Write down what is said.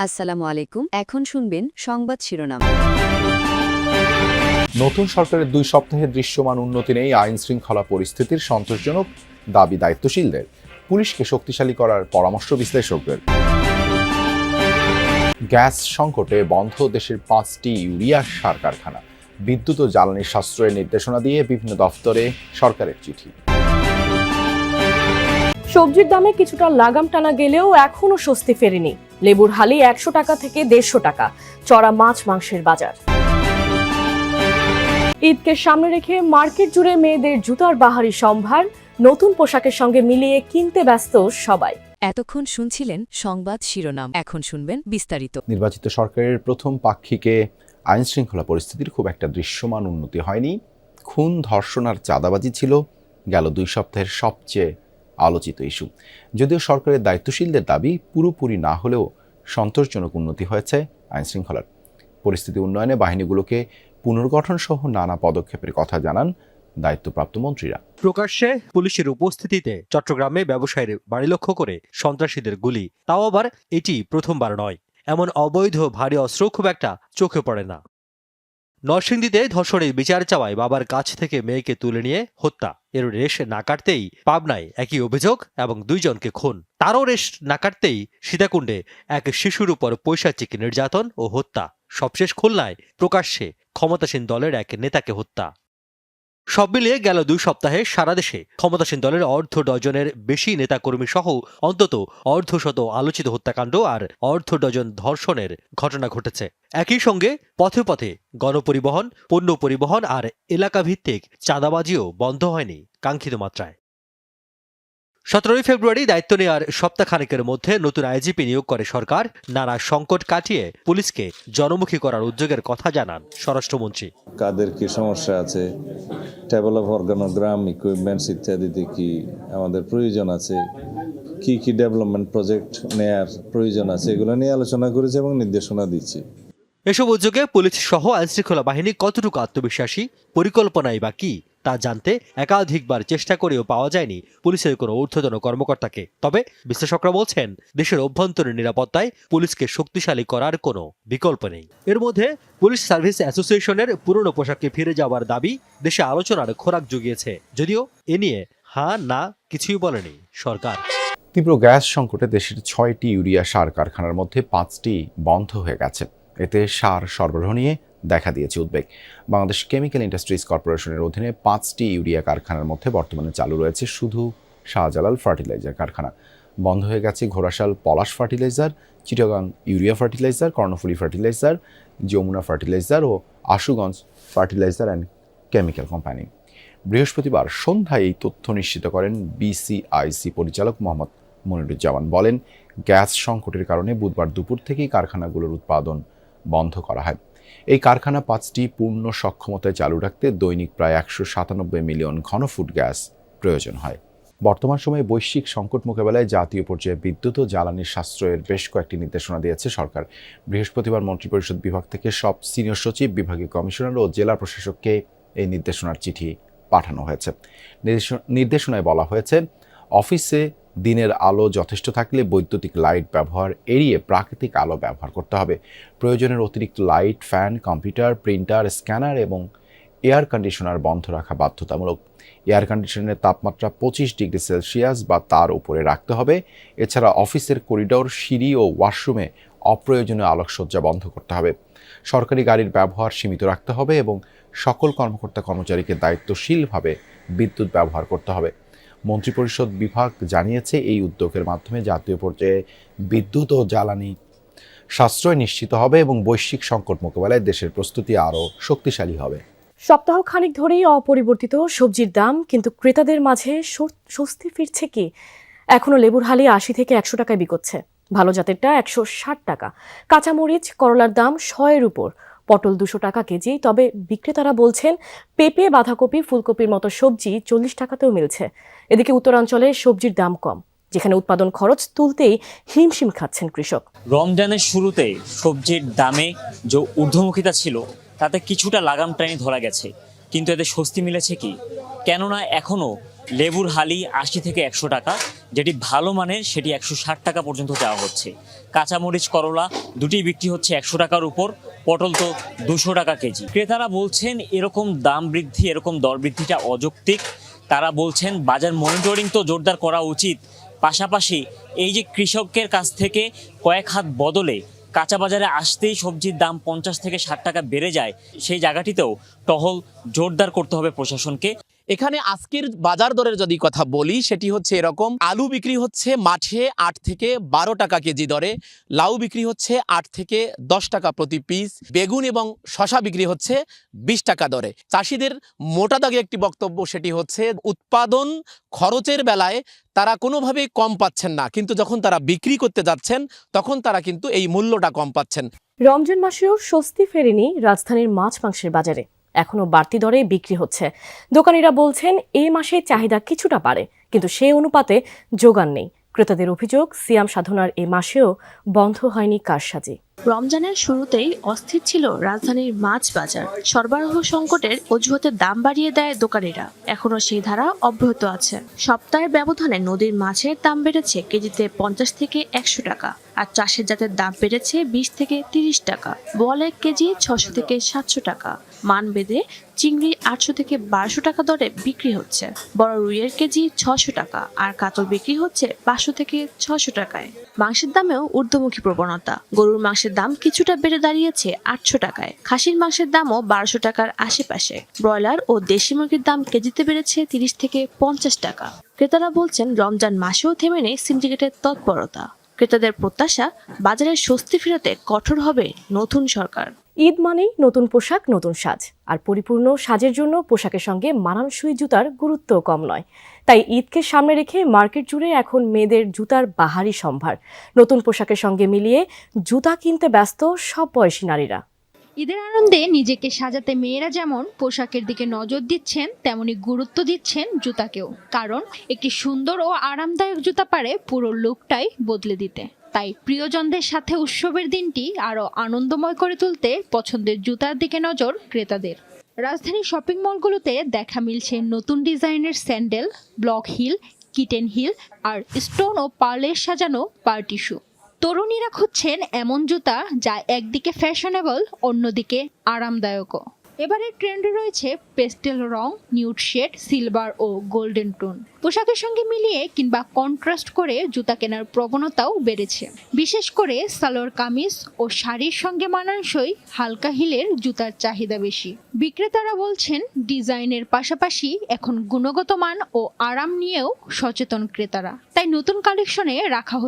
আসসালামু আলাইকুম। এখন শুনবেন সংবাদ শিরোনাম। নতুন সরকারের 2 সপ্তাহে দৃশ্যমান উন্নতি নেই, আইন শৃঙ্খলা পরিস্থিতির সন্তোষজনক দাবি দায়িত্বশীলদের। পুলিশকে শক্তিশালী করার পরামর্শ বিশ্লেষকদের। গ্যাস সংকটে বন্ধ দেশের 5টি ইউরিয়া সার কারখানা। বিদ্যুৎ ও জ্বালানি সাশ্রয়ের নির্দেশনা দিয়ে বিভিন্ন দফতরে সরকারের চিঠি। সবজির দামে কিছুটা লাগাম টানা গেলেও এখনো স্বস্তি ফেরেনি। লেবুর হালি 100 টাকা থেকে 150 টাকা, চড়া মাছ মাংসের বাজার। ঈদকে সামনে রেখে মার্কেট জুড়ে মেয়েদের জুতার বাহারি সম্ভার, নতুন পোশাকের সঙ্গে মিলিয়ে কিনতে ব্যস্ত সবাই। এতক্ষণ শুনছিলেন সংবাদ শিরোনাম, এখন শুনবেন বিস্তারিত। নির্বাচিত সরকারের প্রথম পাক্ষিকে আইন শৃঙ্খলা পরিস্থিতির খুব একটা দৃশ্যমান উন্নতি হয়নি। খুন, ধর্ষণ আর চাঁদাবাজি ছিল গেল 2 সপ্তাহের সবচেয়ে আলোচিত ইস্যু। যদিও সরকারের দায়িত্বশীলদের দাবি পুরোপুরি না হলেও সন্তোষজনক উন্নতি হয়েছে আইন শৃঙ্খলার। পরিস্থিতি উন্নয়নে বাহিনীগুলোকে পুনর্গঠন সহ নানা পদক্ষেপের কথা জানান দায়িত্বপ্রাপ্ত মন্ত্রীরা। প্রকাশ্যে পুলিশের উপস্থিতিতে চট্টগ্রামে ব্যবসায়ীর বাড়ি লক্ষ্য করে সন্ত্রাসীদের গুলি, তাও আবার এটি প্রথমবার নয়। এমন অবৈধ ভারী অস্ত্র খুব একটা চোখে পড়ে না। নরসিংদীতে ধর্ষণের বিচার চাওয়ায় বাবার কাছ থেকে মেয়েকে তুলে নিয়ে হত্যা, এর রেশ না কাটতেই পাবনায় একই অভিযোগ এবং 2 জনকে খুন। তারও রেশ না কাটতেই সীতাকুণ্ডে এক শিশুর উপর পৈশাচিক নির্যাতন ও হত্যা। সবশেষ খুলনায় প্রকাশ্যে ক্ষমতাসীন দলের এক নেতাকে হত্যা। সব মিলিয়ে গেল 2 সপ্তাহে সারা দেশে ক্ষমতাসীন দলের অর্ধ ডজনের বেশি নেতাকর্মী সহ অন্তত অর্ধশত আলোচিত হত্যাকাণ্ড আর অর্ধ ডজন ধর্ষণের ঘটনা ঘটেছে। একই সঙ্গে পথে পথে গণপরিবহন, পণ্য পরিবহন আর এলাকাভিত্তিক চাঁদাবাজিও বন্ধ হয়নি কাঙ্ক্ষিত মাত্রায়। 17 ফেব্রুয়ারি দায়িত্ব নেওয়ার সপ্তাহখানেকের মধ্যে নতুন আইজিপি নিয়োগ করে সরকার। নানা সংকট কাটিয়ে পুলিশকে জনমুখী করার উদ্যোগের কথা জানান স্বরাষ্ট্রমন্ত্রী। কাদের কি সমস্যা আছে, টেবল অফ অর্গানোগ্রাম, ইকুইপমেন্টস ইত্যাদিতে কি আমাদের প্রয়োজন আছে, কি কি ডেভেলপমেন্ট প্রজেক্ট নেয়ার প্রয়োজন আছে, এগুলো নিয়ে আলোচনা করেছে এবং নির্দেশনা দিচ্ছি। এসব উদ্যোগে পুলিশ সহ আইনশৃঙ্খলা বাহিনী কতটুকু আত্মবিশ্বাসী, পরিকল্পনাই বা কি তা জানতে একাধিকবার চেষ্টা করেও পাওয়া যায়নি পুলিশের কোনো ঊর্ধ্বতন কর্মকর্তাকে। তবে বিশ্লেষকরা বলছেন, দেশের অভ্যন্তরীণ নিরাপত্তায় পুলিশকে শক্তিশালী করার কোনো বিকল্প নেই। এর মধ্যে পুলিশ সার্ভিস অ্যাসোসিয়েশনের পুরনো পোশাকে ফিরে যাওয়ার দাবি দেশে আলোচনার খোরাক জুগিয়েছে, যদিও এ নিয়ে হ্যাঁ না কিছুই বলেনি সরকার। তীব্র গ্যাস সংকটে দেশের 6টি ইউরিয়া সার কারখানার মধ্যে 5টি বন্ধ হয়ে গেছে। এতে সার সরবরাহ নিয়ে দেখা দিয়েছে উদ্বেগ। বাংলাদেশ কেমিক্যাল ইন্ডাস্ট্রিজ কর্পোরেশনের অধীনে 5টি ইউরিয়া কারখানার মধ্যে বর্তমানে চালু রয়েছে শুধু শাহজালাল ফার্টিলাইজার কারখানা। বন্ধ হয়ে গেছে Ghorashal Palash fertilizer, Chittagong urea fertilizer, Karnaphuli fertilizer, Jamuna fertilizer ও Ashuganj fertilizer and chemical company. বৃহস্পতিবার সন্ধ্যায় এই তথ্য নিশ্চিত করেন বিসিআইসি পরিচালক মোহাম্মদ মনিরুজ্জামান। বলেন, গ্যাস সংকটের কারণে বুধবার দুপুর থেকেই কারখানাগুলোর উৎপাদন বন্ধ করা হয়। এই কারখানা 5টি পূর্ণ সক্ষমতায় চালু রাখতে দৈনিক প্রায় 197 মিলিয়ন ঘনফুট গ্যাস প্রয়োজন হয়। বর্তমান সময়ে বৈশ্বিক সংকট মোকাবেলায় জাতীয় পর্যায়ে বিদ্যুৎ ও জ্বালানির সাশ্রয়ের বেশ কয়েকটি নির্দেশনা দিয়েছে সরকার। বৃহস্পতিবার মন্ত্রিপরিষদ বিভাগ থেকে সব সিনিয়র সচিব, বিভাগীয় কমিশনার ও জেলা প্রশাসককে এই নির্দেশনার চিঠি পাঠানো হয়েছে। নির্দেশনায় বলা হয়েছে, অফিসে দিনের আলো যথেষ্ট থাকলে বৈদ্যুতিক লাইট ব্যবহার এড়িয়ে প্রাকৃতিক আলো ব্যবহার করতে হবে। প্রয়োজনের অতিরিক্ত light, fan, computer, printer, scanner এবং এয়ার কন্ডিশনার বন্ধ রাখা বাধ্যতামূলক। এয়ার কন্ডিশনের তাপমাত্রা 25 ডিগ্রি সেলসিয়াস বা তার উপরে রাখতে হবে। এছাড়া অফিসের করিডোর, সিঁড়ি ও ওয়াশরুমে অপ্রয়োজনীয় আলোকসজ্জা বন্ধ করতে হবে। সরকারি গাড়ির ব্যবহার সীমিত রাখতে হবে এবং সকল কর্মকর্তা কর্মচারীকে দায়িত্বশীলভাবে বিদ্যুৎ ব্যবহার করতে হবে। মন্ত্রিপরিষদ বিভাগ জানিয়েছে, এই উদ্যোগের মাধ্যমে জাতীয় পর্যায়ে বিদ্যুৎ ও জ্বালানি সাশ্রয় নিশ্চিত হবে এবং বৈশ্বিক সংকট মোকাবেলায় দেশের প্রস্তুতি আরও শক্তিশালী হবে। সপ্তাহ খানিক ধরেই অপরিবর্তিত সবজির দাম, কিন্তু ক্রেতাদের মাঝে স্বস্তি ফিরছে কি? এখনো লেবুর হালি 80 থেকে 100 টাকায় বিকোচ্ছে, ভালো জাতেরটা 160 টাকা। কাঁচামরিচ, করলার দাম 100-এর উপর, পটল 200 টাকা কেজি। তবে বিক্রেতারা বলছেন, পেঁপে, বাঁধাকপি, ফুলকপির মতো সবজি 40 টাকাতেও মিলছে। এদিকে উত্তরাঞ্চলে সবজির দাম কম, যেখানে উৎপাদন খরচ তুলতেই হিমশিম খাচ্ছেন কৃষক। রমজানের শুরুতে সবজির দামে যে ঊর্ধ্বমুখিতা ছিল তাতে কিছুটা লাগাম টানি ধরা গেছে, কিন্তু এতে স্বস্তি মিলেছে কি? কেননা এখনও লেবুর হালি ৮০ থেকে ১০০ টাকা, যেটি ভালো মানের সেটি ১৬০ টাকা পর্যন্ত চাওয়া হচ্ছে। কাঁচামরিচ করলা দুটি বিক্রি হচ্ছে ১০০ টাকার উপর, পটল তো ২০০ টাকা কেজি। ক্রেতারা বলছেন এরকম দাম বৃদ্ধি, এরকম দর বৃদ্ধিটা অযৌক্তিক। তারা বলছেন বাজার মনিটরিং তো জোরদার করা উচিত, পাশাপাশি এই যে কৃষকের কাছ থেকে কয়েক হাত বদলে কাঁচা বাজারে আসতেই সবজির দাম ৫০ থেকে ৬০ টাকা বেড়ে যায়, সেই জায়গাটিতেও টহল জোরদার করতে হবে প্রশাসনকে। এখানে আজকের বাজার দরের যদি কথা বলি সেটি হচ্ছে এরকম: আলু বিক্রি হচ্ছে মাঠে ৮ থেকে ১২ টাকা কেজি দরে, লাউ বিক্রি হচ্ছে ৮ থেকে ১০ টাকা প্রতি পিস, বেগুন এবং শশা বিক্রি হচ্ছে ২০ টাকা দরে। চাষিদের মোটা দাগে একটি বক্তব্য, সেটি হচ্ছে উৎপাদন খরচের বেলায় তারা কোনোভাবেই কম পাচ্ছেন না, কিন্তু যখন তারা বিক্রি করতে যাচ্ছেন তখন তারা কিন্তু এই মূল্যটা কম পাচ্ছেন। রমজান মাসেও স্বস্তি ফেরেনি রাজধানীর মাছ মাংসের বাজারে, এখনো বাড়তি দরে বিক্রি হচ্ছে। দোকানিরা বলছেন এই মাসে চাহিদা কিছুটা বাড়ে, কিন্তু সেই অনুপাতে যোগান নেই। ক্রেতাদের অভিযোগ, সিয়াম সাধনার এ মাসেও বন্ধ হয়নি কারসাজি। রমজানের শুরুতেই অস্থির ছিল রাজধানীর মাছ বাজার। সরবরাহ সংকটের অজুহাতে দাম বাড়িয়ে দেয় দোকানিরা। এখনো সেই ধারা অব্যাহত আছে। সপ্তাহের ব্যবধানে নদীর মাছের দাম বেড়েছে কেজিতে ৫০ থেকে ১০০ টাকা, আর চাষের জাতের দাম বেড়েছে ২০ থেকে ৩০ টাকা। বোয়ালের কেজি ৬০০ থেকে ৭০০ টাকা, মান বেঁধে চিংড়ি ৮০০ থেকে ১২০০ টাকা দরে বিক্রি হচ্ছে। বড় রুইয়ের কেজি ৬০০ টাকা, আর কাতল বিক্রি হচ্ছে ৫০০ থেকে ৬০০ টাকায়। মাংসের দামেও ঊর্ধ্বমুখী প্রবণতা। গরুর মাংসের দাম কিছুটা বেড়ে দাঁড়িয়েছে ৮০০ টাকায়। খাসির মাংসের দামও ১২০০ টাকার আশেপাশে। ব্রয়লার ও দেশি মুরগির দাম কেজিতে বেড়েছে ৩০ থেকে ৫০ টাকা। ক্রেতারা বলছেন রমজান মাসেও থেমে নেই সিন্ডিকেটের তৎপরতা। ক্রেতাদের প্রত্যাশা, বাজারে স্বস্তি ফেরাতে কঠোর হবে নতুন সরকার। ঈদ মানেই নতুন পোশাক, নতুন সাজ, আর পরিপূর্ণ সাজের জন্য পোশাকের সঙ্গে মানানসই জুতার গুরুত্ব কম নয়। তাই ঈদকে সামনে রেখে মার্কেট জুড়ে এখন মেয়েদের জুতার বাহারি সম্ভার। নতুন পোশাকের সঙ্গে মিলিয়ে জুতা কিনতে ব্যস্ত সব বয়সী নারীরা। ঈদের আনন্দে নিজেকে সাজাতে মেয়েরা যেমন পোশাকের দিকে নজর দিচ্ছেন, তেমনি গুরুত্ব দিচ্ছেন জুতাকেও। কারণ একটি সুন্দর ও আরামদায়ক জুতা পারে পুরো লুকটাই বদলে দিতে। তাই প্রিয়জনদের সাথে উৎসবের দিনটি আরও আনন্দময় করে তুলতে পছন্দের জুতার দিকে নজর ক্রেতাদের। রাজধানীর শপিং মলগুলোতে দেখা মিলছে নতুন ডিজাইনের sandal, block heel, kitten heel, আর স্টোন ও পার্লের সাজানো পার্টি শু। তরুণীরা খুঁজছেন এমন জুতা যা একদিকে ফ্যাশনেবল, অন্যদিকে আরামদায়কও। এবারের ট্রেন্ডে রয়েছে পেস্টেল রং, নিউড শেড, সিলভার ও গোল্ডেন টোন। পোশাকের সঙ্গে মিলিয়ে কিংবা কন্ট্রাস্ট করে জুতা কেনার প্রবণতাও বেড়েছে। বিশেষ করে সালোয়ার কামিজ ও শাড়ির সঙ্গে মানানসই হালকা হিলের জুতার চাহিদা বেশি। বিক্রেতারা বলছেন ডিজাইনের পাশাপাশি এখন গুণগত মান ও আরাম নিয়েও সচেতন ক্রেতারা। তাই নতুন কালেকশনে রাখা